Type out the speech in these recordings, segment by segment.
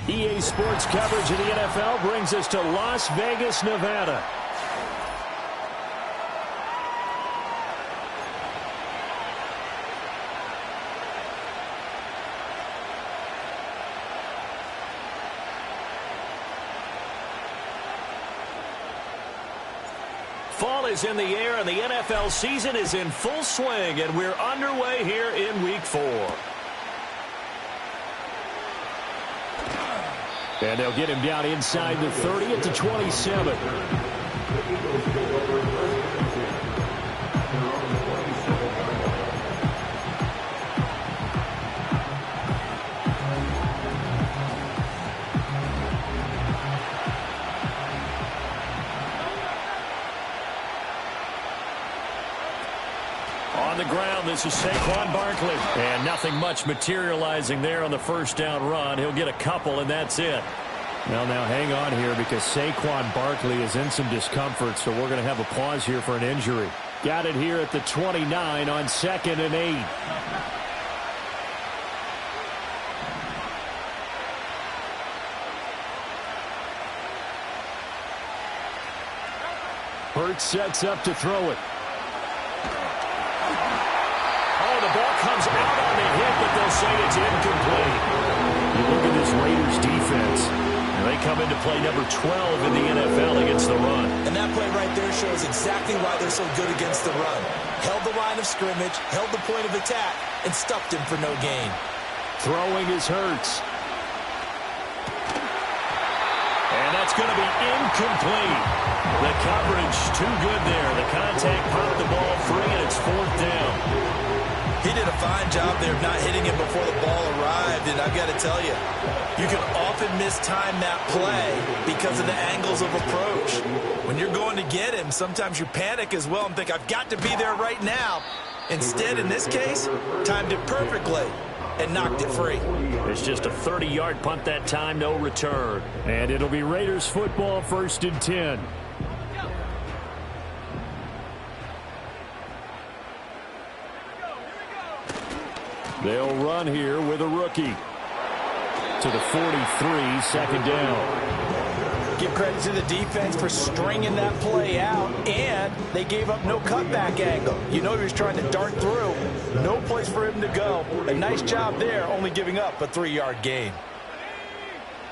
EA Sports coverage of the NFL brings us to Las Vegas, Nevada. Fall is in the air, and the NFL season is in full swing, and we're underway here in Week 4. And they'll get him down inside the 30 at the 27. On the ground, this is Saquon Barkley. And nothing much materializing there on the first down run. He'll get a couple, and that's it. Well, now hang on here because Saquon Barkley is in some discomfort, so we're going to have a pause here for an injury. Got it here at the 29 on 2nd and 8. Hurts sets up to throw it. Oh, the ball comes out on the hit, but they'll say it's incomplete. You look at this Raiders defense. They come into play number 12 in the NFL against the run. And that play right there shows exactly why they're so good against the run. Held the line of scrimmage, held the point of attack, and stuffed him for no gain. Throwing is Hurts. And that's going to be incomplete. The coverage too good there. The contact popped the ball free, and it's 4th down. He did a fine job there of not hitting him before the ball arrived, and I've got to tell you, you can often mistime that play because of the angles of approach. When you're going to get him, sometimes you panic as well and think, I've got to be there right now. Instead, in this case, timed it perfectly and knocked it free. It's just a 30-yard punt that time, no return. And it'll be Raiders football, 1st and 10. They'll run here with a rookie. To the 43, 2nd down. Give credit to the defense for stringing that play out, and they gave up no cutback angle. You know he was trying to dart through. No place for him to go. A nice job there, only giving up a 3-yard gain.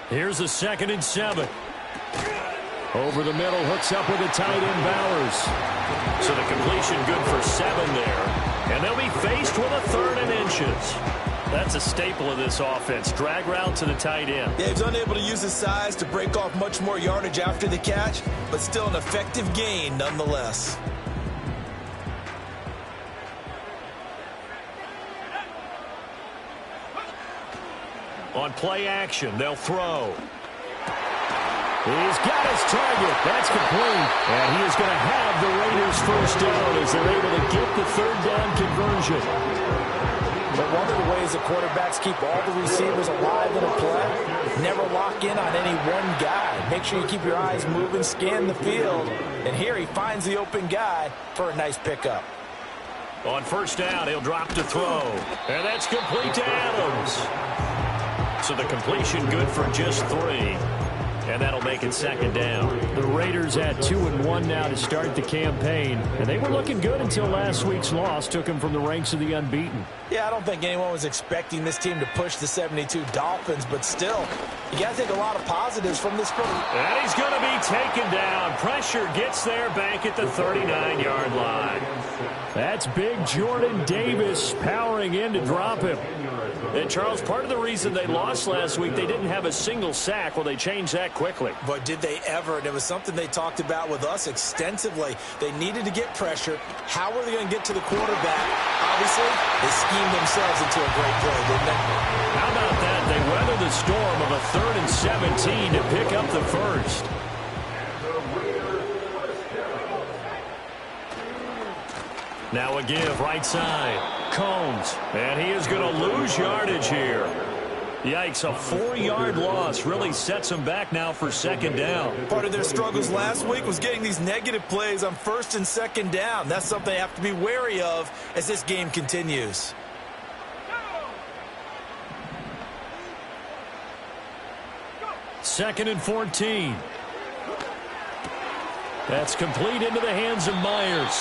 Here's a 2nd and 7. Over the middle, hooks up with a tight end, Bowers. So the completion good for 7 there. And they'll be faced with a 3rd and inches. That's a staple of this offense. Drag route to the tight end. Yeah, he's unable to use his size to break off much more yardage after the catch, but still an effective gain nonetheless. On play action, they'll throw. He's got his target. That's complete. And he is going to have the Raiders first down as they're able to get the third down conversion. But one of the ways the quarterbacks keep all the receivers alive in a play, never lock in on any one guy. Make sure you keep your eyes moving, scan the field. And here he finds the open guy for a nice pickup. On first down, he'll drop to throw. And that's complete to Adams. So the completion good for just 3. And that'll make it second down. The Raiders at 2-1 now to start the campaign. And they were looking good until last week's loss took them from the ranks of the unbeaten. Yeah, I don't think anyone was expecting this team to push the 72 Dolphins, but still, you got to take a lot of positives from this game. And he's going to be taken down. Pressure gets there back at the 39-yard line. That's big Jordan Davis powering in to drop him. And, Charles, part of the reason they lost last week, they didn't have a single sack. Well, they changed that quickly. But did they ever? And it was something they talked about with us extensively. They needed to get pressure. How were they going to get to the quarterback? Obviously, they schemed themselves into a great play, didn't they? How about that? They weathered the storm of a 3rd and 17 to pick up the first. Now a give right side. Combs. And he is going to lose yardage here. Yikes, a 4-yard loss really sets them back now for second down. Part of their struggles last week was getting these negative plays on 1st and 2nd down. That's something they have to be wary of as this game continues. Second and 14. That's complete into the hands of Myers.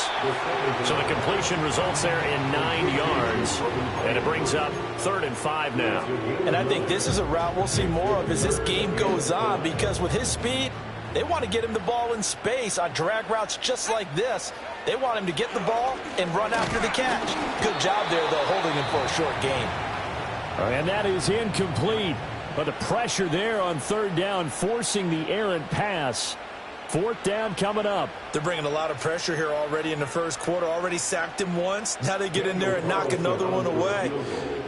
So the completion results there in 9 yards. And it brings up 3rd and 5 now. And I think this is a route we'll see more of as this game goes on, because with his speed, they want to get him the ball in space on drag routes just like this. They want him to get the ball and run after the catch. Good job there, though, holding him for a short gain. And that is incomplete. But the pressure there on 3rd down, forcing the errant pass. 4th down coming up. They're bringing a lot of pressure here already in the first quarter. Already sacked him once. Now they get in there and knock another one away.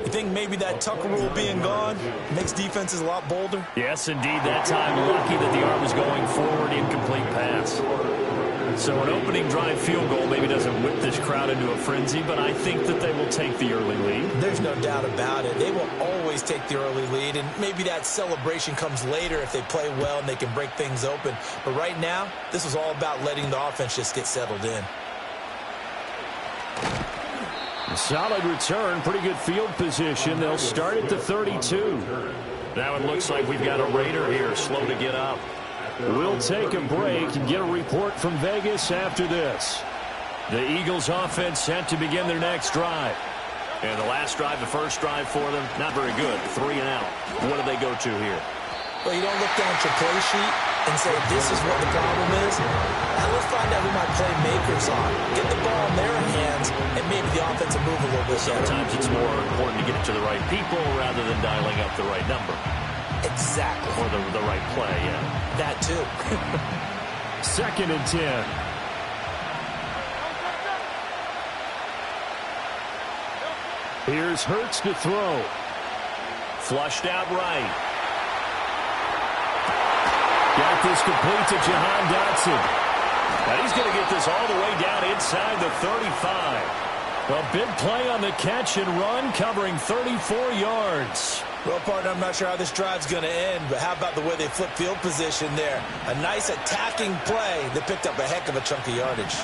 You think maybe that Tucker rule being gone makes defenses a lot bolder? Yes, indeed. That time, lucky that the arm was going forward. Incomplete pass. So an opening drive field goal maybe doesn't whip this crowd into a frenzy, but I think that they will take the early lead. There's no doubt about it. They will always take the early lead, and maybe that celebration comes later if they play well and they can break things open. But right now, this is all about letting the offense just get settled in. A solid return, pretty good field position. They'll start at the 32. Now it looks like we've got a Raider here, slow to get up. We'll take a break and get a report from Vegas after this. The Eagles offense set to begin their next drive. And the last drive, the first drive for them, not very good. 3 and out. What do they go to here? Well, you don't look down at your play sheet and say, this is what the problem is. Now let's find out who my playmakers are. Get the ball in their hands, and maybe the offense will move a little bit better. Sometimes it's more important to get it to the right people rather than dialing up the right number. Exactly. Or the right play, yeah. That too. 2nd and 10. Here's Hurts to throw. Flushed out right. Got this complete to Jahan Dotson. And he's going to get this all the way down inside the 35. A big play on the catch and run, covering 34 yards. Well, partner, I'm not sure how this drive's going to end, but how about the way they flip field position there? A nice attacking play that picked up a heck of a chunk of yardage.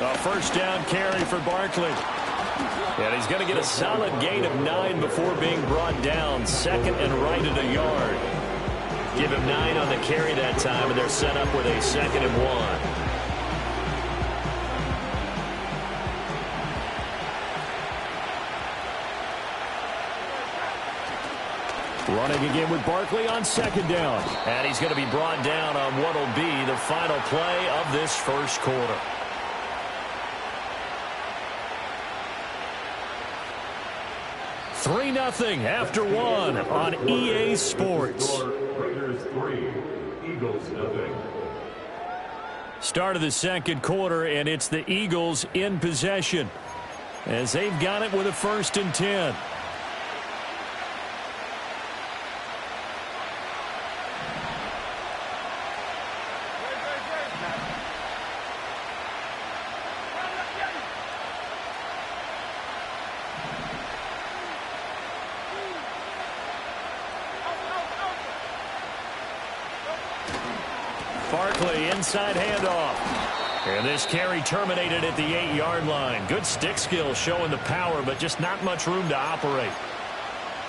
A first down carry for Barkley. And he's going to get a solid gain of 9 before being brought down. 2nd and right at a yard. Give him 9 on the carry that time, and they're set up with a 2nd and 1. Running again with Barkley on 2nd down. And he's going to be brought down on what will be the final play of this first quarter. Three 0 after 1 on EA Sports. Raiders 3, Eagles 0. Start of the second quarter, and it's the Eagles in possession as they've got it with a 1st and 10. inside handoff. And this carry terminated at the 8-yard line. Good stick skill showing the power, but just not much room to operate.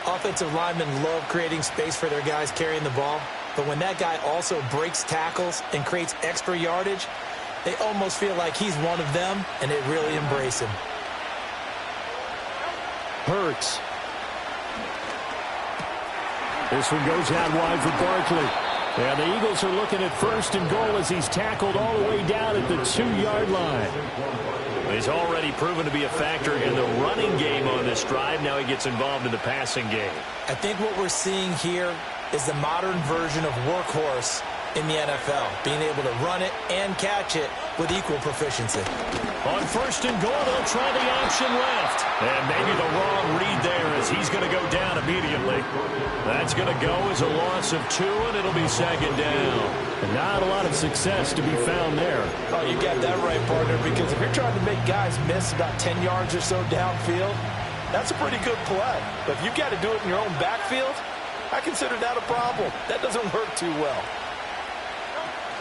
Offensive linemen love creating space for their guys carrying the ball, but when that guy also breaks tackles and creates extra yardage, they almost feel like he's one of them, and they really embrace him. Hurts. This one goes out wide for Barkley. And the Eagles are looking at 1st and goal as he's tackled all the way down at the 2-yard line. He's already proven to be a factor in the running game on this drive. Now he gets involved in the passing game. I think what we're seeing here is the modern version of workhorse in the NFL, being able to run it and catch it with equal proficiency. On 1st and goal, they'll try the option left. And maybe the wrong read there as he's going to go down immediately. That's going to go as a loss of 2, and it'll be 2nd down. And not a lot of success to be found there. Oh, you got that right, partner, because if you're trying to make guys miss about 10 yards or so downfield, that's a pretty good play. But if you've got to do it in your own backfield, I consider that a problem. That doesn't work too well.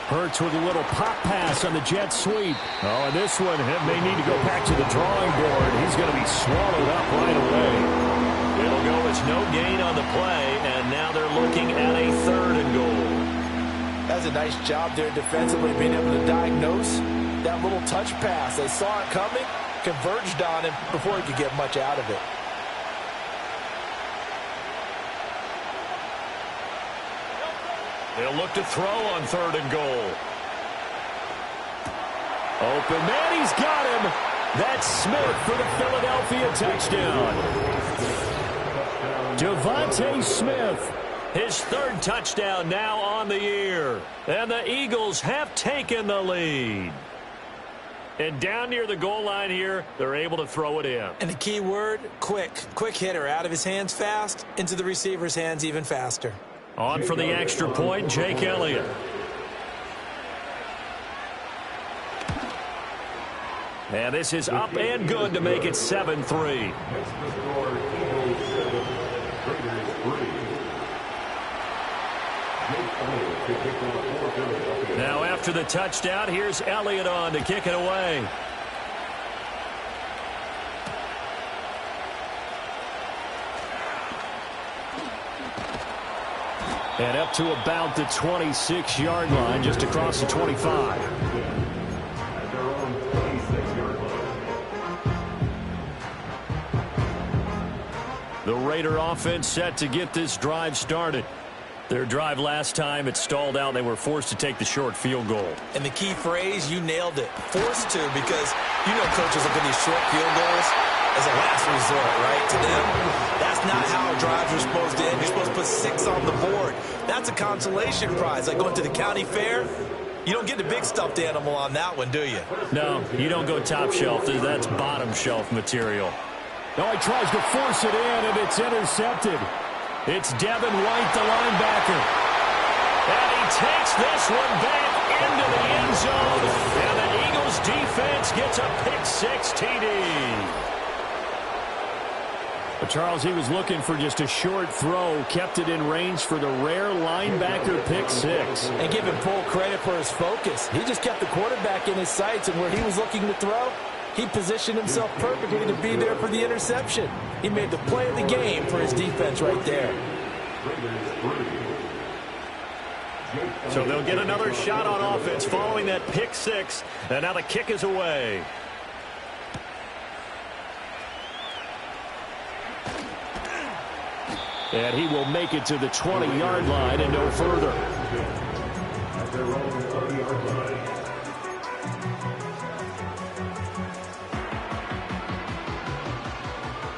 Hurts with a little pop pass on the jet sweep. Oh, and this one may need to go back to the drawing board. He's going to be swallowed up right away. It'll go as no gain on the play, and now they're looking at a 3rd and goal. That's a nice job there defensively, being able to diagnose that little touch pass. They saw it coming, converged on him before he could get much out of it. They'll look to throw on 3rd and goal. Open man, he's got him. That's Smith for the Philadelphia touchdown. Devontae Smith, his 3rd touchdown now on the year. And the Eagles have taken the lead. And down near the goal line here, they're able to throw it in. And the key word, quick. Quick hitter, out of his hands fast, into the receiver's hands even faster. On for the extra point, Jake Elliott. And this is up and good to make it 7-3. Now after the touchdown, here's Elliott on to kick it away. And up to about the 26-yard line, just across the 25. The Raider offense set to get this drive started. Their drive last time, it stalled out. They were forced to take the short field goal. And the key phrase, you nailed it. Forced to, because you know coaches look at these short field goals as a last resort, right? To them, that's not how drives are supposed to end. You're supposed to put 6 on the board. That's a consolation prize. Like going to the county fair, you don't get the big stuffed animal on that one, do you? No, you don't go top shelf. That's bottom shelf material. Oh, he tries to force it in, and it's intercepted. It's Devin White, the linebacker. And he takes this one back into the end zone. And the Eagles defense gets a pick-6 TD. But Charles, he was looking for just a short throw, kept it in range for the rare linebacker pick-6. And give him full credit for his focus. He just kept the quarterback in his sights, and where he was looking to throw, he positioned himself perfectly to be there for the interception. He made the play of the game for his defense right there. So they'll get another shot on offense following that pick-6, and now the kick is away. And he will make it to the 20-yard line and no further.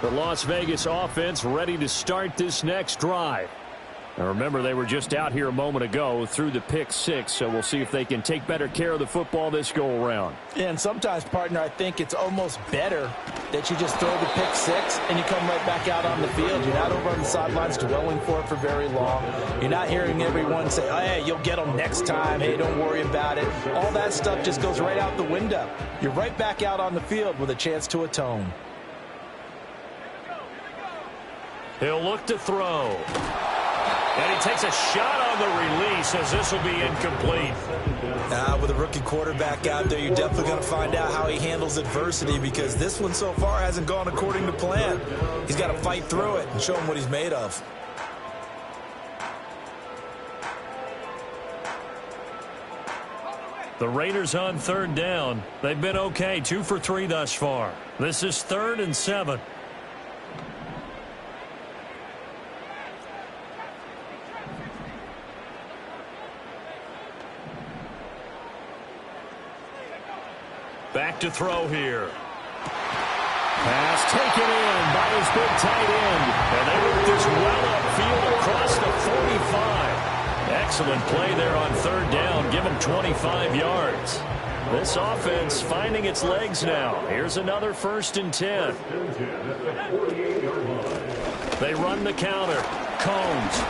The Las Vegas offense ready to start this next drive. Now remember, they were just out here a moment ago through the pick-6, so we'll see if they can take better care of the football this go-around. And sometimes, partner, I think it's almost better that you just throw the pick-6 and you come right back out on the field. You're not over on the sidelines dwelling for it for very long. You're not hearing everyone say, oh, hey, you'll get them next time. Hey, don't worry about it. All that stuff just goes right out the window. You're right back out on the field with a chance to atone. He'll look to throw. And he takes a shot on the release as this will be incomplete. With a rookie quarterback out there, you're definitely going to find out how he handles adversity, because this one so far hasn't gone according to plan. He's got to fight through it and show him what he's made of. The Raiders on third down. They've been okay, 2 for 3 thus far. This is 3rd and 7. Back to throw here. Pass taken in by his big tight end. And they work this well upfield across the 45. Excellent play there on third down. Give him 25 yards. This offense finding its legs now. Here's another 1st and 10. They run the counter. Combs.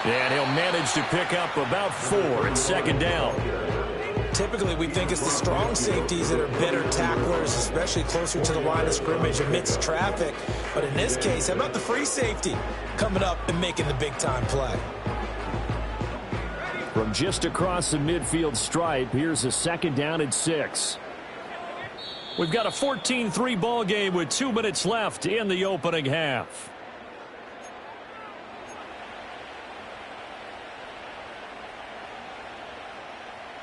And he'll manage to pick up about 4 at second down. Typically, we think it's the strong safeties that are better tacklers, especially closer to the line of scrimmage amidst traffic. But in this case, how about the free safety coming up and making the big-time play? From just across the midfield stripe, here's a 2nd down and 6. We've got a 14-3 ball game with 2 minutes left in the opening half.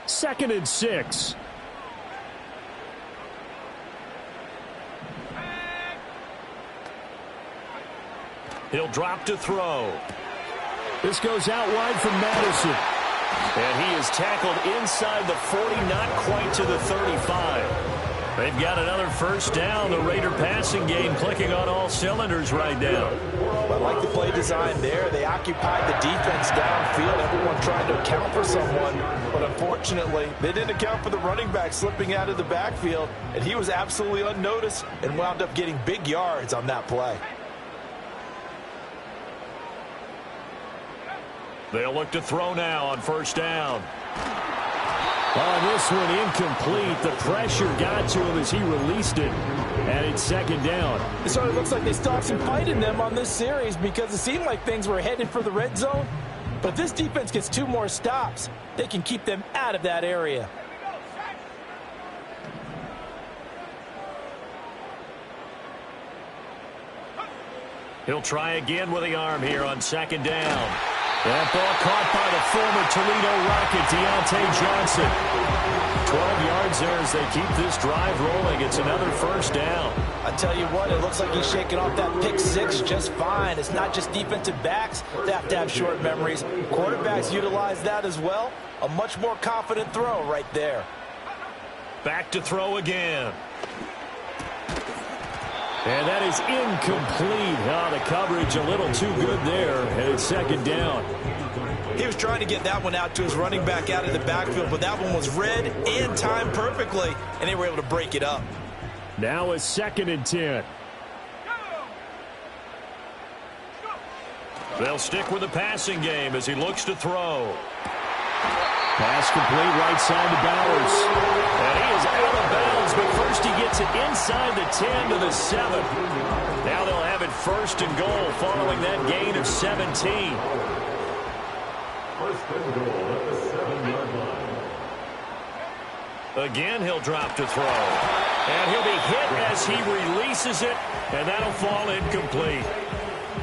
Second and 6. He'll drop to throw. This goes out wide from Madison. And he is tackled inside the 40, not quite to the 35. They've got another 1st down. The Raider passing game clicking on all cylinders right now. I like the play design there. They occupied the defense downfield, everyone trying to account for someone. But unfortunately, they didn't account for the running back slipping out of the backfield, and he was absolutely unnoticed and wound up getting big yards on that play. They'll look to throw now on 1st down. On this one, incomplete. The pressure got to him as he released it. And it's 2nd down. It sort of looks like they still have some fight in them on this series, because it seemed like things were headed for the red zone. But if this defense gets 2 more stops, they can keep them out of that area. He'll try again with the arm here on 2nd down. That ball caught by the former Toledo Rocket, Deontay Johnson. 12 yards there as they keep this drive rolling. It's another 1st down. I tell you what, it looks like he's shaking off that pick 6 just fine. It's not just defensive backs that have to have short memories. Quarterbacks utilize that as well. A much more confident throw right there. Back to throw again. And that is incomplete. Oh, the coverage a little too good there. And it's 2nd down. He was trying to get that one out to his running back out of the backfield, but that one was read and timed perfectly, and they were able to break it up. Now a 2nd and 10. They'll stick with the passing game as he looks to throw. Pass complete right side to Bowers. And he is out of bounds, but first he gets it inside the 10 to the 7. Now they'll have it 1st and goal following that gain of 17. 1st and goal at the 7-yard line. Again, he'll drop to throw. And he'll be hit as he releases it, and that'll fall incomplete.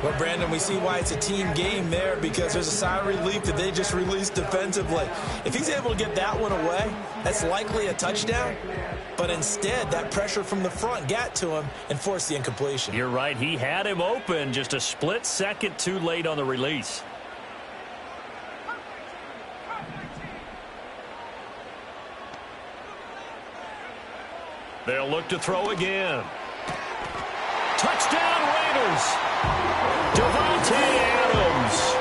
Well, Brandon, we see why it's a team game there, because there's a sigh of relief that they just released defensively. If he's able to get that one away, that's likely a touchdown. But instead, that pressure from the front got to him and forced the incompletion. You're right. He had him open, just a split second too late on the release. They'll look to throw again. Touchdown, Raiders! Devontae Adams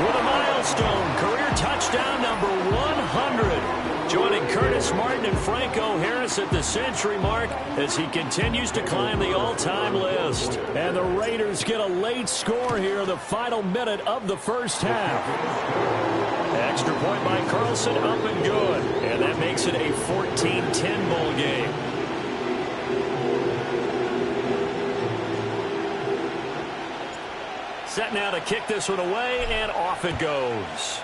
with a milestone career touchdown number 100. Joining Curtis Martin and Franco Harris at the century mark as he continues to climb the all-time list. And the Raiders get a late score here in the final minute of the 1st half. Extra point by Carlson, up and good. And that makes it a 14-10 ball game. Set now to kick this one away, and off it goes.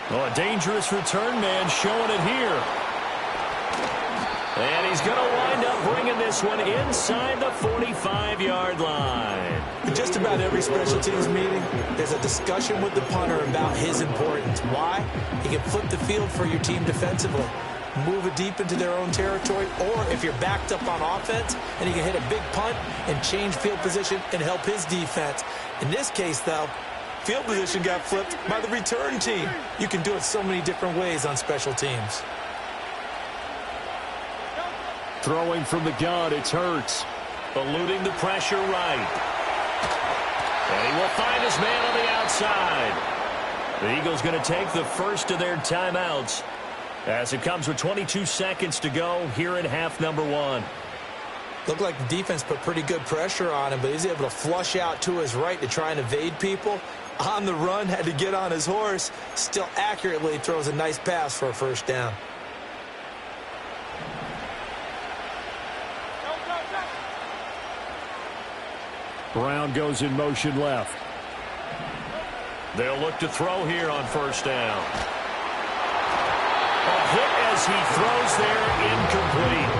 Oh, a dangerous return man showing it here. And he's going to wind up bringing this one inside the 45-yard line. In just about every special teams meeting, there's a discussion with the punter about his importance. Why? He can flip the field for your team defensively, move it deep into their own territory, or if you're backed up on offense, and he can hit a big punt and change field position and help his defense. In this case, though, field position got flipped by the return team. You can do it so many different ways on special teams. Throwing from the gun, it's Hurts. Eluding the pressure right. And he will find his man on the outside. The Eagles going to take the first of their timeouts as it comes with 22 seconds to go here in half number one. Looked like the defense put pretty good pressure on him, but he's able to flush out to his right to try and evade people. On the run, had to get on his horse. Still accurately throws a nice pass for a first down. Brown goes in motion left. They'll look to throw here on first down. A hit as he throws there, incomplete.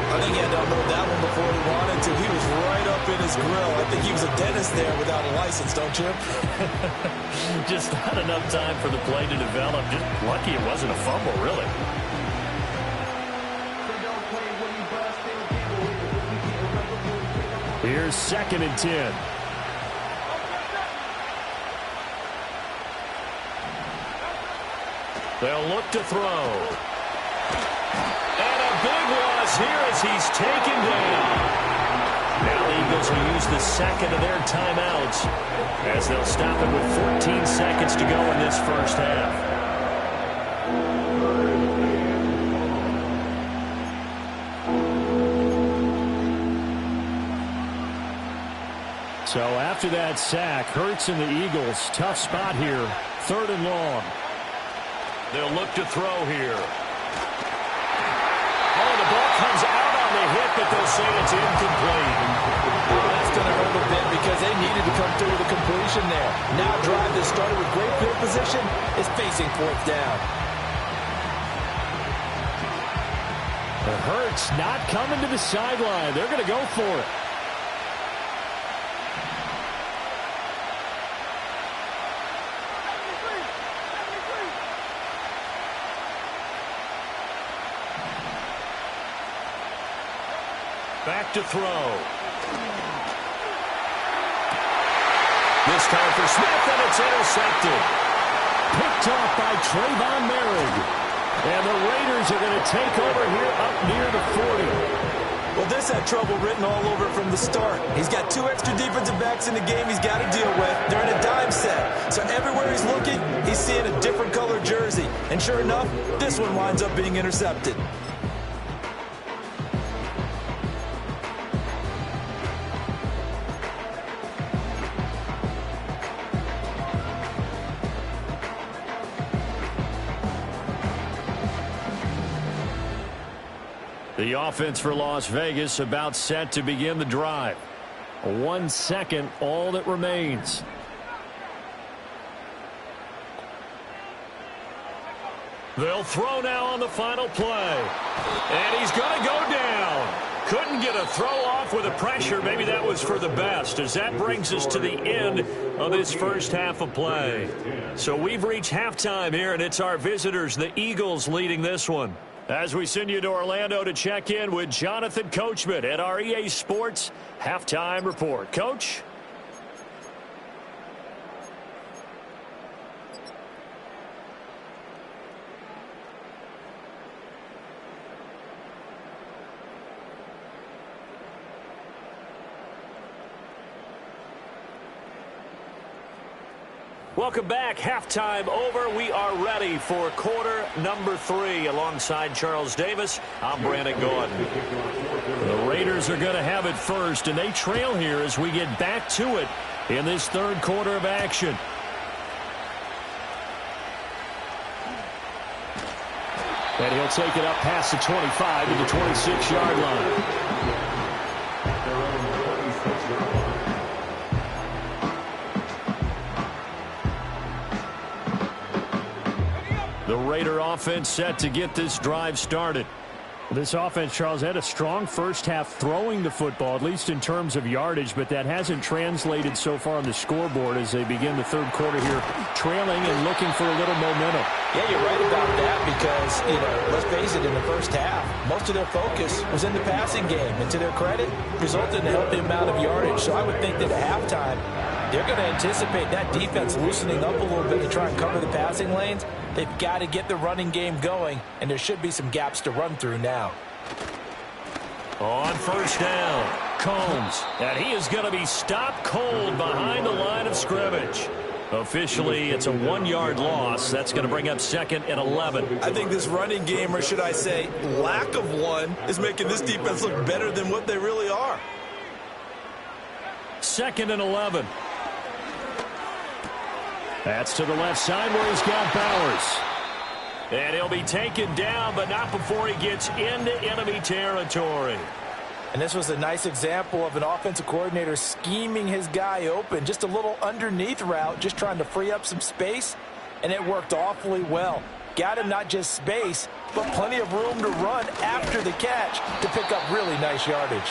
I think he had to unload that one before he wanted to. He was right up in his grill. I think he was a dentist there without a license, don't you? Just not enough time for the play to develop. Just lucky it wasn't a fumble, really. Here's 2nd and 10. They'll look to throw. And a big loss here as he's taken down. Now the Eagles will use the second of their timeouts as they'll stop it with 14 seconds to go in this first half. So after that sack, Hurts and the Eagles, tough spot here, 3rd and long. They'll look to throw here. Oh, the ball comes out on the hit, but they'll say it's incomplete. Oh, that's going to hurt a bit because they needed to come through with a completion there. Now a drive that started with great field position is facing 4th down. The Hurts not coming to the sideline. They're going to go for it. Back to throw. This time for Smith, and it's intercepted. Picked off by Trayvon Merrick. And the Raiders are going to take over here up near the 40. Well, this had trouble written all over it from the start. He's got 2 extra defensive backs in the game he's got to deal with. They're in a dime set. So everywhere he's looking, he's seeing a different color jersey. And sure enough, this one winds up being intercepted. The offense for Las Vegas about set to begin the drive. 1 second, all that remains. They'll throw now on the final play. And he's going to go down. Couldn't get a throw off with the pressure. Maybe that was for the best, as that brings us to the end of this first half of play. So we've reached halftime here, and it's our visitors, the Eagles, leading this one. As we send you to Orlando to check in with Jonathan Coachman at our EA Sports Halftime Report. Coach? Welcome back. Halftime over. We are ready for quarter number 3. Alongside Charles Davis, I'm Brandon Gordon. The Raiders are going to have it first, and they trail here as we get back to it in this third quarter of action. And he'll take it up past the 25 to the 26-yard line. The Raider offense set to get this drive started. This offense, Charles, had a strong first half throwing the football, at least in terms of yardage, but that hasn't translated so far on the scoreboard as they begin the third quarter here, trailing and looking for a little momentum. Yeah, you're right about that because, let's face it, in the first half, most of their focus was in the passing game. And to their credit, resulted in a healthy amount of yardage. So I would think that at halftime, they're going to anticipate that defense loosening up a little bit to try and cover the passing lanes. They've got to get the running game going, and there should be some gaps to run through now. On first down, Combs, and he is going to be stopped cold behind the line of scrimmage. Officially, it's a 1-yard loss. That's going to bring up 2nd and 11. I think this running game, or should I say lack of one, is making this defense look better than what they really are. 2nd and 11. That's to the left side where he's got Bowers. And he'll be taken down, but not before he gets into enemy territory. And this was a nice example of an offensive coordinator scheming his guy open. Just a little underneath route, just trying to free up some space, and it worked awfully well. Got him not just space, but plenty of room to run after the catch to pick up really nice yardage.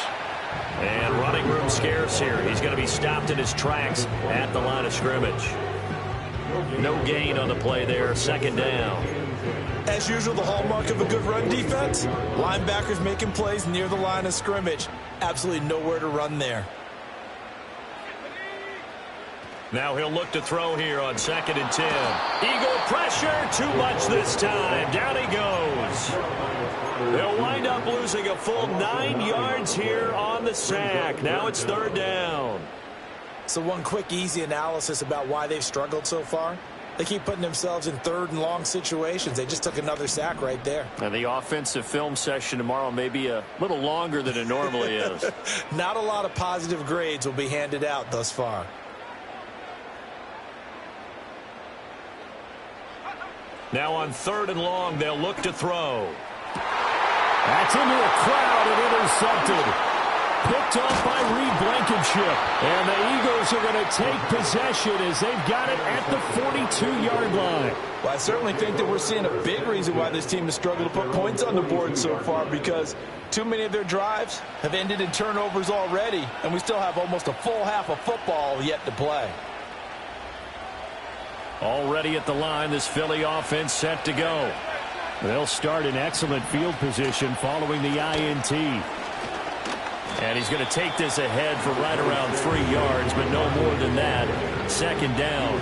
And running room scarce here. He's going to be stopped in his tracks at the line of scrimmage. No gain on the play there, 2nd down. As usual, the hallmark of a good run defense, linebackers making plays near the line of scrimmage. Absolutely nowhere to run there. Now he'll look to throw here on 2nd and 10. Eagle pressure, too much this time. Down he goes. They'll wind up losing a full 9 yards here on the sack. Now it's 3rd down. So one quick, easy analysis about why they've struggled so far. They keep putting themselves in 3rd and long situations. They just took another sack right there. And the offensive film session tomorrow may be a little longer than it normally is. Not a lot of positive grades will be handed out thus far. Now on 3rd and long, they'll look to throw. That's into a crowd and intercepted. Picked off by Reed Blankenship. And the Eagles are going to take possession as they've got it at the 42-yard line. Well, I certainly think that we're seeing a big reason why this team has struggled to put points on the board so far, because too many of their drives have ended in turnovers already, and we still have almost a full half of football yet to play. Already at the line, this Philly offense set to go. They'll start in excellent field position following the INT. And he's going to take this ahead for right around 3 yards, but no more than that. 2nd down.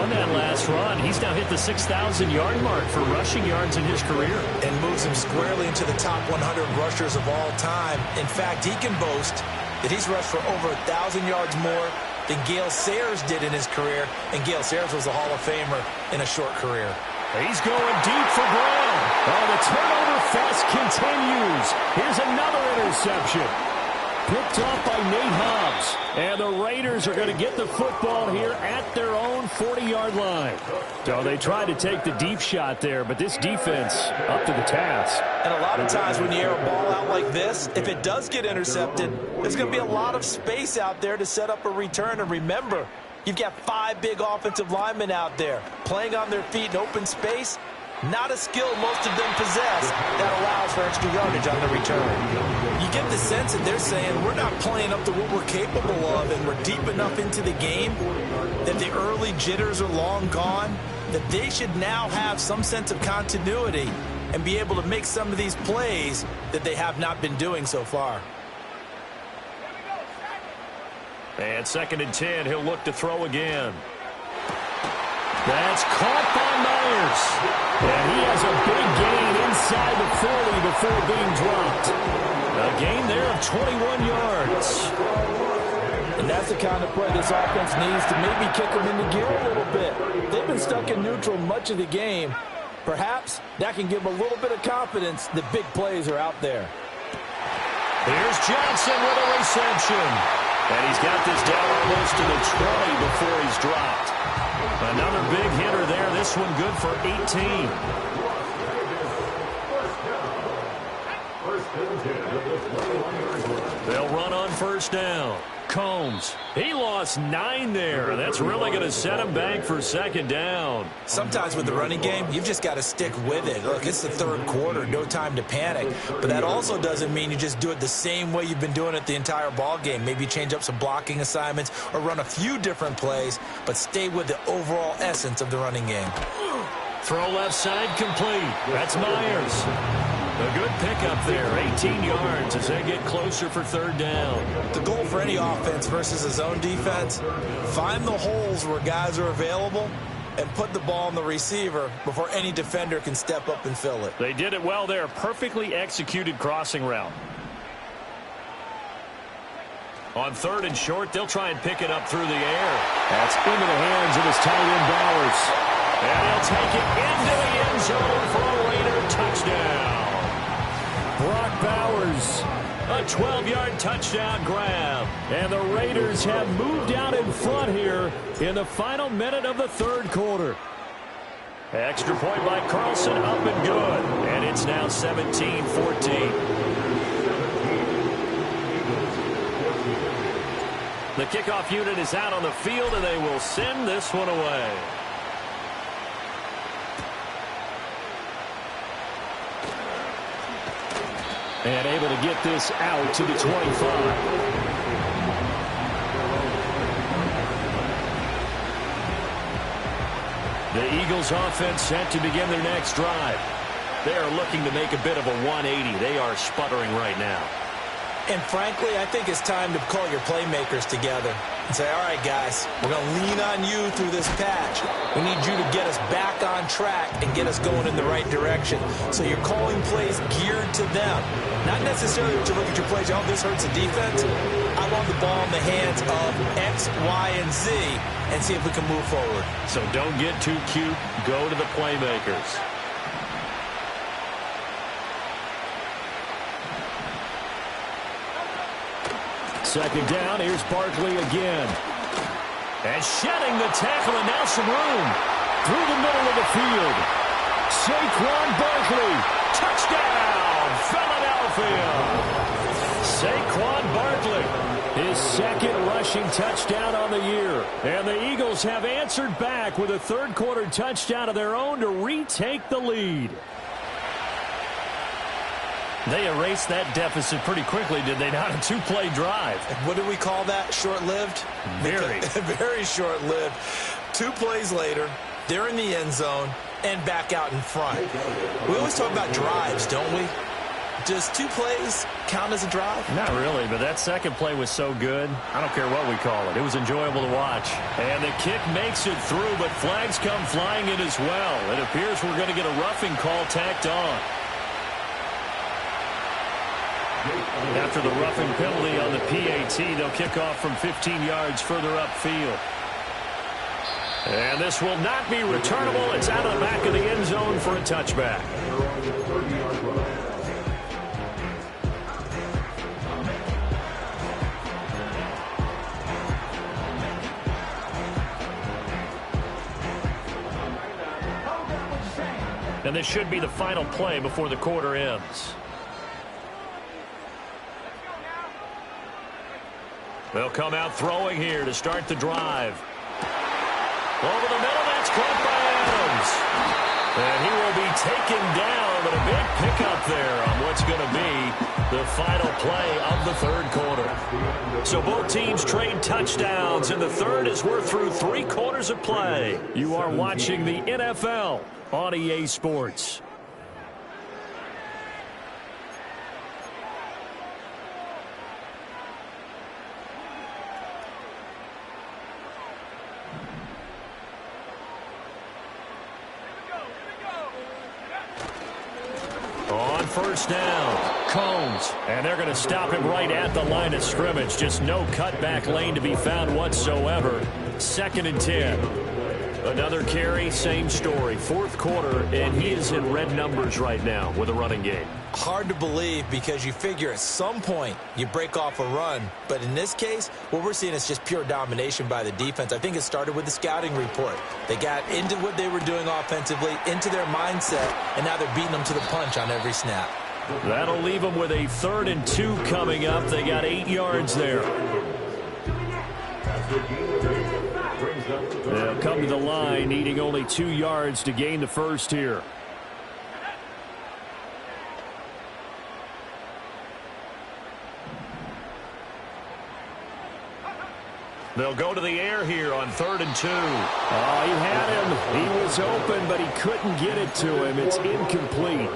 On that last run, he's now hit the 6,000-yard mark for rushing yards in his career. And moves him squarely into the top 100 rushers of all time. In fact, he can boast that he's rushed for over 1,000 yards more than Gale Sayers did in his career. And Gale Sayers was a Hall of Famer in a short career. He's going deep for Brown. Oh, the turnover fest continues. Here's another interception. Picked off by Nate Hobbs. And the Raiders are going to get the football here at their own 40-yard line. So they tried to take the deep shot there, but this defense up to the task. And a lot of times when you air a ball out like this, if it does get intercepted, there's going to be a lot of space out there to set up a return. And remember, you've got 5 big offensive linemen out there playing on their feet in open space. Not a skill most of them possess that allows for extra yardage on the return. You get the sense that they're saying we're not playing up to what we're capable of, and we're deep enough into the game that the early jitters are long gone, that they should now have some sense of continuity and be able to make some of these plays that they have not been doing so far. And 2nd and 10, he'll look to throw again. That's caught by Myers. And he has a big gain inside the 40 before being dropped. A gain there of 21 yards. And that's the kind of play this offense needs to maybe kick them into gear a little bit. They've been stuck in neutral much of the game. Perhaps that can give them a little bit of confidence that big plays are out there. Here's Johnson with a reception. And he's got this down almost to the 20 before he's dropped. Another big hitter there. This one good for 18. run on first down. Combs, he lost 9 there. That's really going to set him back for second down. Sometimes with the running game, you've just got to stick with it. Look, it's the third quarter, no time to panic. But that also doesn't mean you just do it the same way you've been doing it the entire ball game. Maybe change up some blocking assignments or run a few different plays, but stay with the overall essence of the running game. Throw left side complete. That's Myers. A good pickup there, 18 yards as they get closer for third down. The goal for any offense versus a zone defense, find the holes where guys are available and put the ball on the receiver before any defender can step up and fill it. They did it well there. Perfectly executed crossing route. On third and short, they'll try and pick it up through the air. That's into the hands of his tight end, Bowers. And he'll take it into the end zone for a Raider touchdown. Brock Bowers, a 12-yard touchdown grab. And the Raiders have moved out in front here in the final minute of the third quarter. Extra point by Carlson, up and good. And it's now 17-14. The kickoff unit is out on the field, and they will send this one away. And able to get this out to the 25. The Eagles offense set to begin their next drive. They are looking to make a bit of a 180. They are sputtering right now. And frankly, I think it's time to call your playmakers together and say, all right, guys, we're going to lean on you through this patch. We need you to get us back on track and get us going in the right direction. So you're calling plays geared to them. Not necessarily to look at your plays, oh, this hurts the defense. I want the ball in the hands of X, Y, and Z and see if we can move forward. So don't get too cute. Go to the playmakers. Second down, here's Barkley again. And shedding the tackle, and now some room through the middle of the field. Saquon Barkley, touchdown, Philadelphia. Saquon Barkley, his second rushing touchdown on the year. And the Eagles have answered back with a third quarter touchdown of their own to retake the lead. They erased that deficit pretty quickly, did they not? A two-play drive. What do we call that? Short-lived? Very. Very short-lived. 2 plays later, they're in the end zone and back out in front. We always talk about drives, don't we? Does 2 plays count as a drive? Not really, but that second play was so good. I don't care what we call it. It was enjoyable to watch. And the kick makes it through, but flags come flying in as well. It appears we're going to get a roughing call tacked on. After the roughing penalty on the PAT, they'll kick off from 15 yards further upfield. And this will not be returnable. It's out of the back of the end zone for a touchback. And this should be the final play before the quarter ends. They'll come out throwing here to start the drive. Over the middle, that's caught by Adams. And he will be taken down, but a big pickup there on what's going to be the final play of the third quarter. So both teams trade touchdowns, and the third as we're through 3 quarters of play. You are watching the NFL on EA Sports. On first down, Combs, and they're going to stop him right at the line of scrimmage. Just no cutback lane to be found whatsoever. 2nd and 10. Another carry, same story. 4th quarter, and he is in red numbers right now with a running game. Hard to believe because you figure at some point you break off a run. But in this case, what we're seeing is just pure domination by the defense. I think it started with the scouting report. They got into what they were doing offensively, into their mindset, and now they're beating them to the punch on every snap. That'll leave them with a 3rd and 2 coming up. They got 8 yards there. They'll come to the line, needing only 2 yards to gain the first here. They'll go to the air here on 3rd and 2. Oh, he had him. He was open, but he couldn't get it to him. It's incomplete.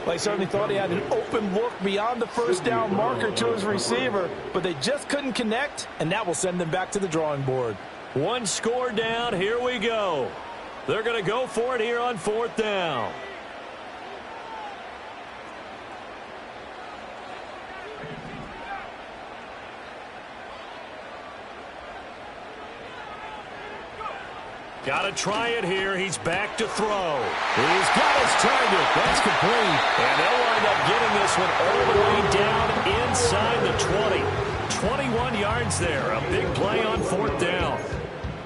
Well, he certainly thought he had an open look beyond the first down marker to his receiver, but they just couldn't connect, and that will send them back to the drawing board. 1 score down. Here we go. They're going to go for it here on 4th down. Got to try it here. He's back to throw. He's got his target. That's complete. And they'll wind up getting this one all the way down inside the 20. 21 yards there. A big play on 4th down.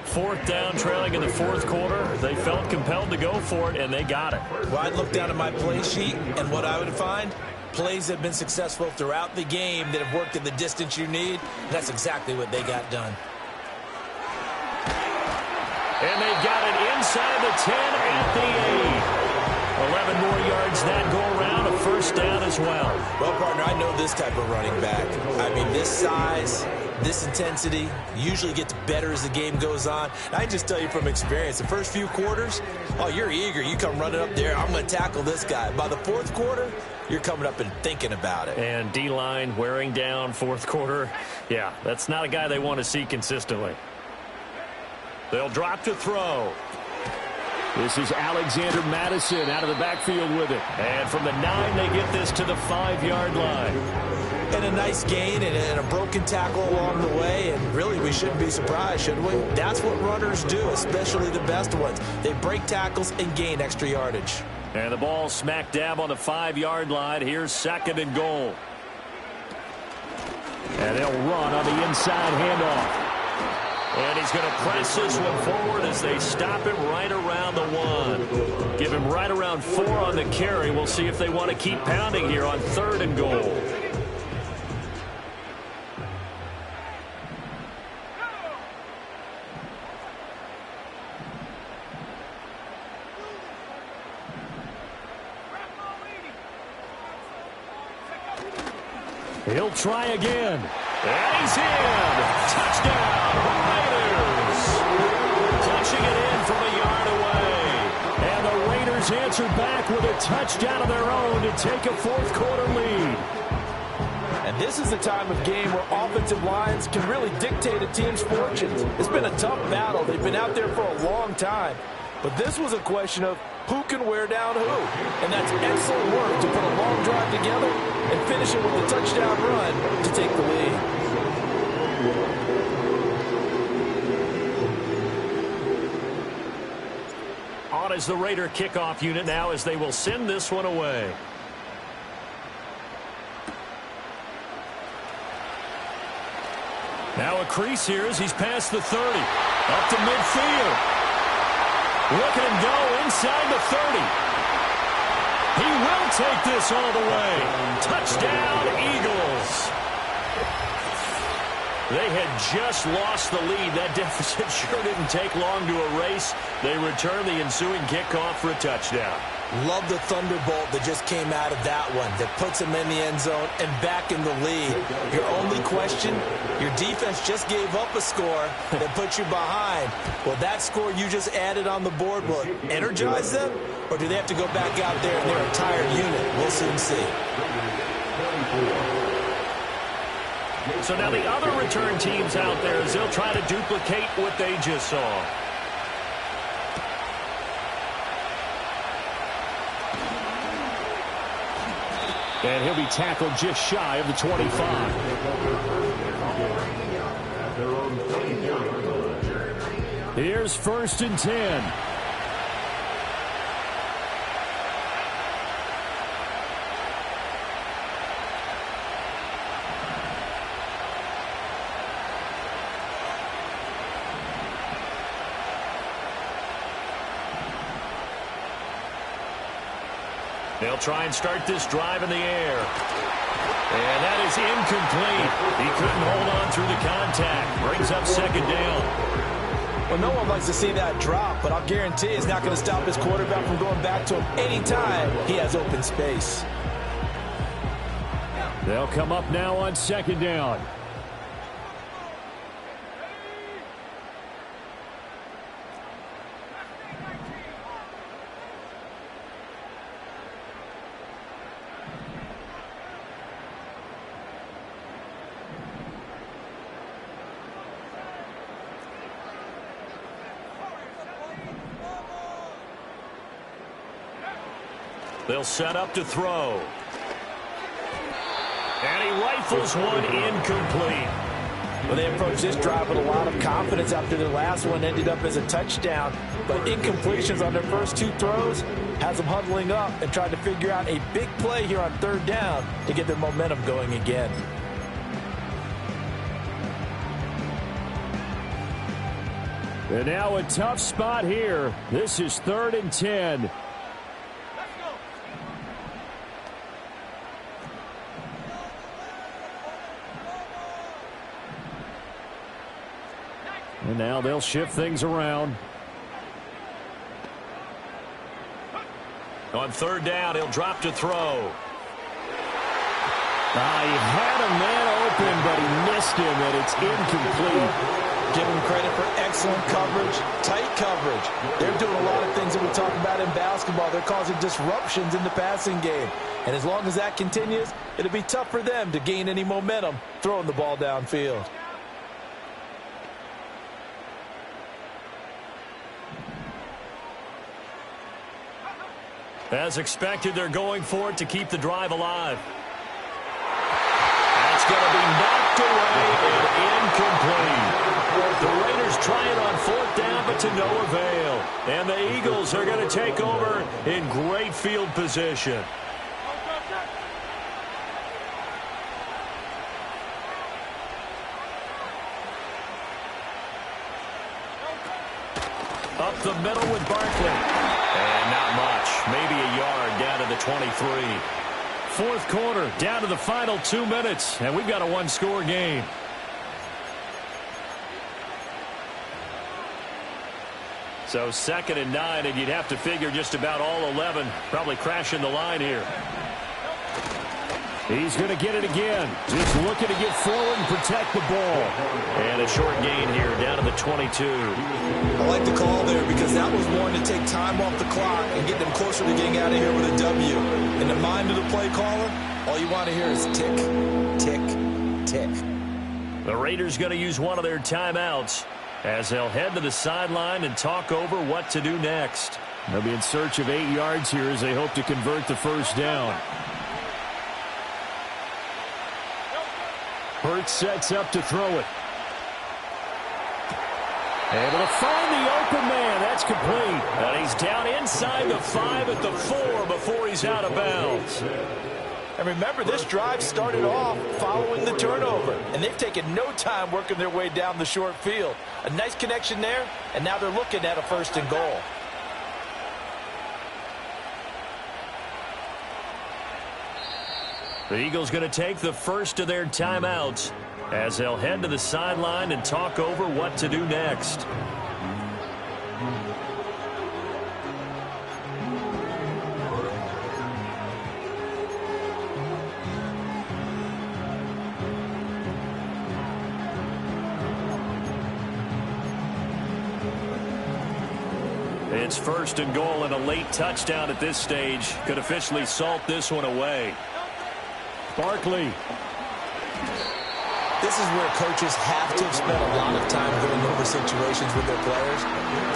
4th down, trailing in the 4th quarter. They felt compelled to go for it, and they got it. Well, I'd look down at my play sheet, and what I would find, plays that have been successful throughout the game that have worked in the distance you need. That's exactly what they got done. And they've got it inside the 10 at the 8. 11 more yards that go around, a 1st down as well. Well, partner, I know this type of running back. I mean, this size, this intensity usually gets better as the game goes on. And I can just tell you from experience, the first few quarters, oh, you're eager. You come running up there, I'm going to tackle this guy. By the 4th quarter, you're coming up and thinking about it. And D-line wearing down 4th quarter. Yeah, that's not a guy they want to see consistently. They'll drop to throw. This is Alexander Madison out of the backfield with it. And from the 9, they get this to the 5-yard line. And a nice gain and a broken tackle along the way. And really, we shouldn't be surprised, should we? That's what runners do, especially the best ones. They break tackles and gain extra yardage. And the ball smack dab on the 5-yard line. Here's 2nd and goal. And they'll run on the inside handoff. And he's going to press this one forward as they stop him right around the 1. Give him right around 4 on the carry. We'll see if they want to keep pounding here on 3rd and goal. He'll try again. And he's in. Touchdown, Raiders. Punching it in from a yard away. And the Raiders answer back with a touchdown of their own to take a 4th quarter lead. And this is the time of game where offensive lines can really dictate a team's fortunes. It's been a tough battle. They've been out there for a long time. But this was a question of who can wear down who. And that's excellent work to put a long drive together and finish it with a touchdown run to take the lead. On is the Raider kickoff unit now as they will send this one away. Now a crease here as he's past the 30. Up to midfield. Look at him go inside the 30. He will take this all the way. Touchdown, Eagles. They had just lost the lead. That deficit sure didn't take long to erase. They return the ensuing kickoff for a touchdown. Love the thunderbolt that just came out of that one that puts them in the end zone and back in the lead. Your only question, your defense just gave up a score that put you behind. Well, that score you just added on the board, will it energize them? Or do they have to go back out there in their entire unit? We'll soon see. So now the other return teams out there as they'll try to duplicate what they just saw. And he'll be tackled just shy of the 25. Here's 1st and 10. They'll try and start this drive in the air. And that is incomplete. He couldn't hold on through the contact. Brings up second down. Well, no one likes to see that drop, but I'll guarantee it's not going to stop his quarterback from going back to him anytime he has open space. They'll come up now on second down. They'll set up to throw. And he rifles one incomplete. Well, they approached this drive with a lot of confidence after their last one ended up as a touchdown. But incompletions on their first two throws has them huddling up and trying to figure out a big play here on third down to get their momentum going again. And now a tough spot here. This is 3rd and 10. And now they'll shift things around. On third down, he'll drop to throw. He had a man open, but he missed him, and it's incomplete. Give him credit for excellent coverage, tight coverage. They're doing a lot of things that we talk about in basketball. They're causing disruptions in the passing game. And as long as that continues, it'll be tough for them to gain any momentum throwing the ball downfield. As expected, they're going for it to keep the drive alive. That's going to be knocked away and incomplete. The Raiders try it on fourth down, but to no avail. And the Eagles are going to take over in great field position. Up the middle with Barkley. And not much. Maybe a yard down to the 23. Fourth quarter, down to the final 2 minutes. And we've got a one-score game. So 2nd and 9, and you'd have to figure just about all 11 probably crashing the line here. He's going to get it again. Just looking to get forward and protect the ball. And a short gain here down to the 22. I like the call there because that was one to take time off the clock and get them closer to getting out of here with a W. In the mind of the play caller, all you want to hear is tick, tick, tick. The Raiders going to use one of their timeouts as they'll head to the sideline and talk over what to do next. They'll be in search of 8 yards here as they hope to convert the first down. Hurts sets up to throw it. Able to find the open man. That's complete. And he's down inside the 5 at the 4 before he's out of bounds. And remember, this drive started off following the turnover. And they've taken no time working their way down the short field. A nice connection there, and now they're looking at a 1st and goal. The Eagles going to take the first of their timeouts as they'll head to the sideline and talk over what to do next. It's 1st and goal, and a late touchdown at this stage could officially salt this one away. Barkley. This is where coaches have to have spent a lot of time going over situations with their players,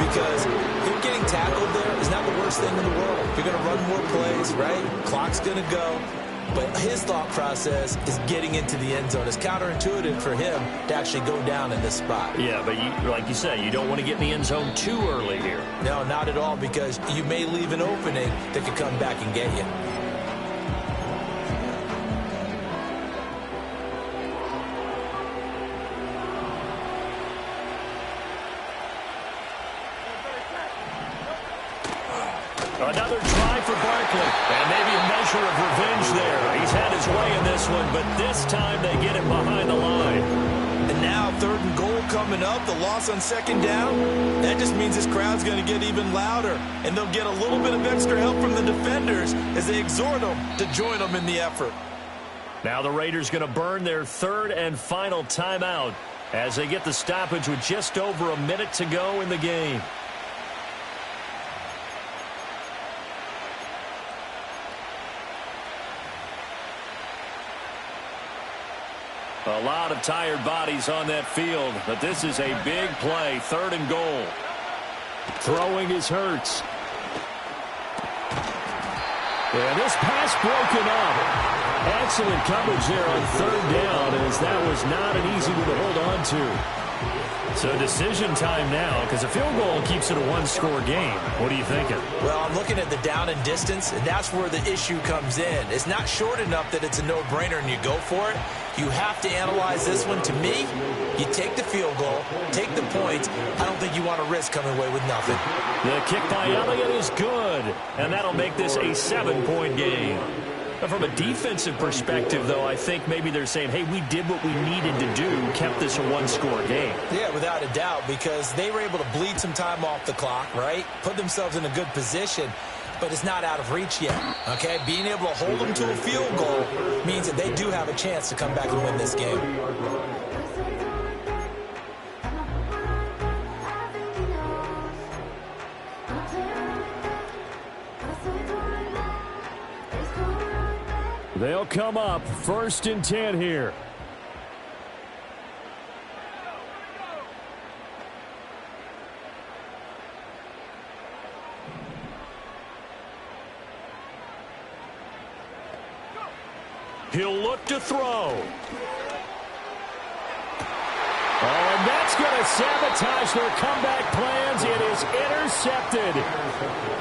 because him getting tackled there is not the worst thing in the world. You're going to run more plays, right? Clock's going to go. But his thought process is getting into the end zone. It's counterintuitive for him to actually go down in this spot. Yeah, but like you say, you don't want to get in the end zone too early here. No, not at all, because you may leave an opening that could come back and get you. Another try for Barkley. And maybe a measure of revenge there. He's had his way in this one, but this time they get him behind the line. And now 3rd and goal coming up, the loss on 2nd down. That just means this crowd's going to get even louder. And they'll get a little bit of extra help from the defenders as they exhort them to join them in the effort. Now the Raiders going to burn their 3rd and final timeout as they get the stoppage with just over a minute to go in the game. A lot of tired bodies on that field, but this is a big play, 3rd and goal. Throwing is Hurts. And this pass broken up. Excellent coverage there on 3rd down, as that was not an easy one to hold on to. So decision time now, because a field goal keeps it a 1-score game. What are you thinking? Well, I'm looking at the down and distance, and that's where the issue comes in. It's not short enough that it's a no-brainer and you go for it. You have to analyze this one. To me, you take the field goal, take the points. I don't think you want to risk coming away with nothing. The kick by Elliott is good, and that'll make this a 7-point game. But from a defensive perspective, though, I think maybe they're saying, hey, we did what we needed to do, kept this a 1-score game. Yeah, without a doubt, because they were able to bleed some time off the clock, right? Put themselves in a good position, but it's not out of reach yet, okay? Being able to hold them to a field goal means that they do have a chance to come back and win this game. They'll come up 1st and 10 here. He'll look to throw. Oh, and that's going to sabotage their comeback plans. It is intercepted.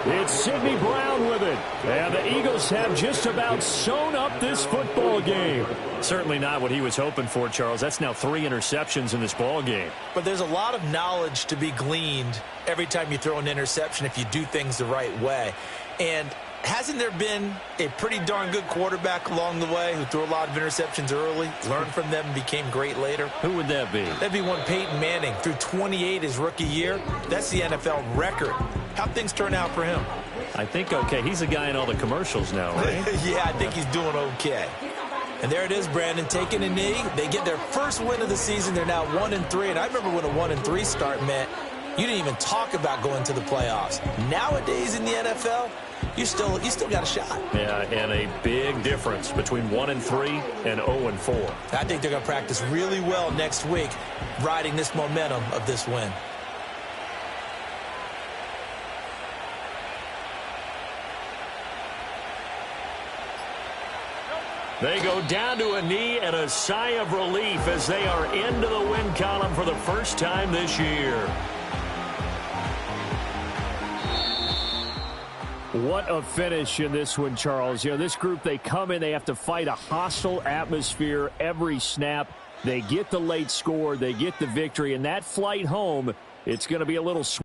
It's Sidney Brown with it. And the Eagles have just about sewn up this football game. Certainly not what he was hoping for, Charles. That's now 3 interceptions in this ball game. But there's a lot of knowledge to be gleaned every time you throw an interception if you do things the right way. And hasn't there been a pretty darn good quarterback along the way who threw a lot of interceptions early, learned from them, and became great later? Who would that be? That'd be one Peyton Manning. Threw 28 his rookie year. That's the NFL record. How'd things turn out for him? I think okay. He's a guy in all the commercials now, right? Yeah, I think he's doing okay. And there it is, Brandon, taking a knee. They get their first win of the season. They're now 1-3. And I remember when a 1-3 start meant you didn't even talk about going to the playoffs. Nowadays in the NFL, you still got a shot. Yeah, and a big difference between 1-3 and 0-4. I think they're going to practice really well next week, riding this momentum of this win. They go down to a knee and a sigh of relief as they are into the win column for the first time this year. What a finish in this one, Charles. You know, this group, they come in, they have to fight a hostile atmosphere every snap. They get the late score, they get the victory, and that flight home, it's going to be a little sweet.